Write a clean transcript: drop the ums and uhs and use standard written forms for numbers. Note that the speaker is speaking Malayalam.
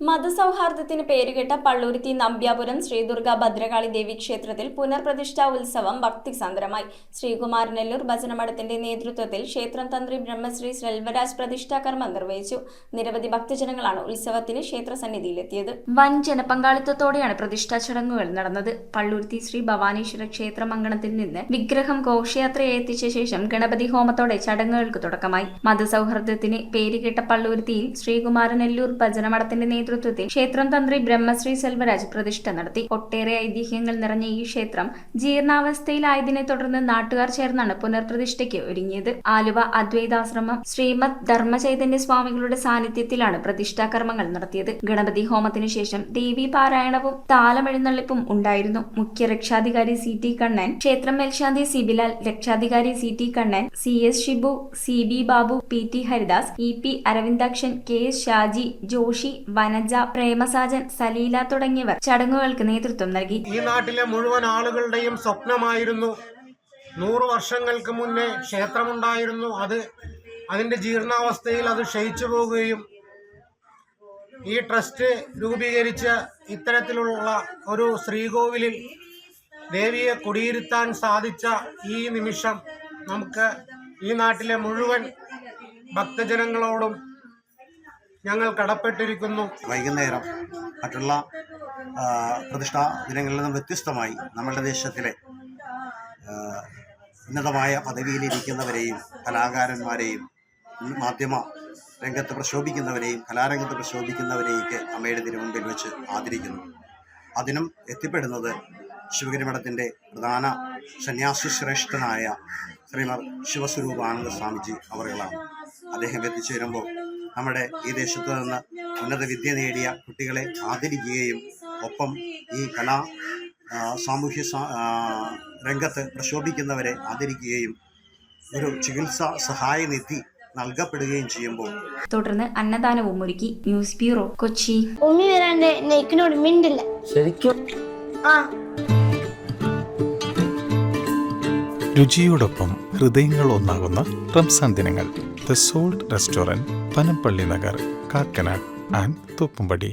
മതസൗഹാർദ്ദത്തിന് പേരുകേട്ട പള്ളൂരുത്തി നമ്പ്യാപുരം ശ്രീ ദുർഗ ഭദ്രകാളി ദേവി ക്ഷേത്രത്തിൽ പുനർപ്രതിഷ്ഠാ ഉത്സവം ഭക്തിസാന്ദ്രമായി. ശ്രീകുമാരനെല്ലൂർ ഭജനമഠത്തിന്റെ നേതൃത്വത്തിൽ ക്ഷേത്രം തന്ത്രി ബ്രഹ്മശ്രീ സെൽവരാജ് പ്രതിഷ്ഠാകർമ്മം നിർവഹിച്ചു. നിരവധി ഭക്തജനങ്ങളാണ് ഉത്സവത്തിന് ക്ഷേത്രസന്നിധിയിലെത്തിയത്. വൻ ജനപങ്കാളിത്തത്തോടെയാണ് പ്രതിഷ്ഠാ ചടങ്ങുകൾ നടന്നത്. പള്ളൂരുത്തി ശ്രീ ഭവാനീശ്വര ക്ഷേത്രമംഗണത്തിൽ നിന്ന് വിഗ്രഹം ഘോഷയാത്രയെ എത്തിച്ച ശേഷം ഗണപതി ഹോമത്തോടെ ചടങ്ങുകൾക്ക് തുടക്കമായി. മതസൗഹാർദ്ദത്തിന് പേരുകേട്ട പള്ളൂരുത്തിയിൽ ശ്രീകുമാരനെല്ലൂർ ഭജനമഠത്തിന്റെ നേതൃത്വത്തിൽ ക്ഷേത്രം തന്ത്രി ബ്രഹ്മശ്രീ സെൽവരാജ് പ്രതിഷ്ഠ നടത്തി. ഒട്ടേറെ ഐതിഹ്യങ്ങൾ നിറഞ്ഞ ഈ ക്ഷേത്രം ജീർണാവസ്ഥയിലായതിനെ തുടർന്ന് നാട്ടുകാർ ചേർന്നാണ് പുനർപ്രതിഷ്ഠയ്ക്ക് ഒരുങ്ങിയത്. ആലുവ അദ്വൈതാശ്രമം ശ്രീമദ് ധർമ്മചൈതന്യ സ്വാമികളുടെ സാന്നിധ്യത്തിലാണ് പ്രതിഷ്ഠാകർമ്മങ്ങൾ നടത്തിയത്. ഗണപതി ഹോമത്തിനു ശേഷം ദേവീ പാരായണവും താലമെഴുന്നള്ളിപ്പും ഉണ്ടായിരുന്നു. മുഖ്യ രക്ഷാധികാരി CT കണ്ണൻ, ക്ഷേത്രം മേൽശാന്തി സിബിലാൽ, രക്ഷാധികാരി CT Kannan, CS Shibu, CB Babu, PT Haridas, EP Aravindakshan, KS Shaji, Joshi, Vanaja, പ്രേമസാജൻ, Saleela തുടങ്ങിയവർ ചടങ്ങുകൾക്ക് നേതൃത്വം നൽകി. ഈ നാട്ടിലെ മുഴുവൻ ആളുകളുടെയും സ്വപ്നമായിരുന്നു. 100 വർഷങ്ങൾക്ക് മുന്നേ ക്ഷേത്രമുണ്ടായിരുന്നു. അതിന്റെ ജീർണാവസ്ഥയിൽ അത് ക്ഷയിച്ചു പോവുകയും ഈ ട്രസ്റ്റ് രൂപീകരിച്ച് ഇത്തരത്തിലുള്ള ഒരു ശ്രീകോവിലിൽ ദേവിയെ കുടിയിരുത്താൻ സാധിച്ച ഈ നിമിഷം നമുക്ക് ഈ നാട്ടിലെ മുഴുവൻ ഭക്തജനങ്ങളോടും ഞങ്ങൾ കടപ്പെട്ടിരിക്കുന്നു. വൈകുന്നേരം മറ്റുള്ള പ്രതിഷ്ഠാ ദിനങ്ങളിൽ നിന്നും വ്യത്യസ്തമായി നമ്മുടെ ദേശത്തിലെ ഉന്നതമായ പദവിയിലിരിക്കുന്നവരെയും കലാകാരന്മാരെയും മാധ്യമ രംഗത്ത് പ്രശോഭിക്കുന്നവരെയും കലാരംഗത്ത് പ്രശോഭിക്കുന്നവരെയൊക്കെ അമ്മയുടെ തിരുമുമ്പിൽ വെച്ച് ആദരിക്കുന്നു. അതിനും എത്തിപ്പെടുന്നത് ശിവഗിരി മഠത്തിൻ്റെ പ്രധാന സന്യാസി ശ്രേഷ്ഠനായ ശ്രീമദ് ശിവസ്വരൂപാനന്ദ സ്വാമിജി അവറുകളാണ്. അദ്ദേഹം എത്തിച്ചേരുമ്പോൾ നമ്മുടെ ഈ ദേശത്ത് നിന്ന് ഉന്നത വിദ്യ നേടിയ കുട്ടികളെ ആദരിക്കുകയും ഒപ്പം ഈ സാമൂഹ്യ രംഗത്ത് പ്രശോഭിക്കുന്നവരെ ആദരിക്കുകയും ഒരു ചികിത്സാ സഹായനിധി നൽകപ്പെടുകയും ചെയ്യുമ്പോൾ തുടർന്ന് അന്നദാനവും ഒരുക്കി. News bureau, Kochi. രുചിയോടൊപ്പം ഹൃദയങ്ങൾ ഒന്നാകുന്ന റംസാൻ ദിനങ്ങൾ. The salt restaurant, Panampilly Nagar, Kakkanad and Thoppumpady.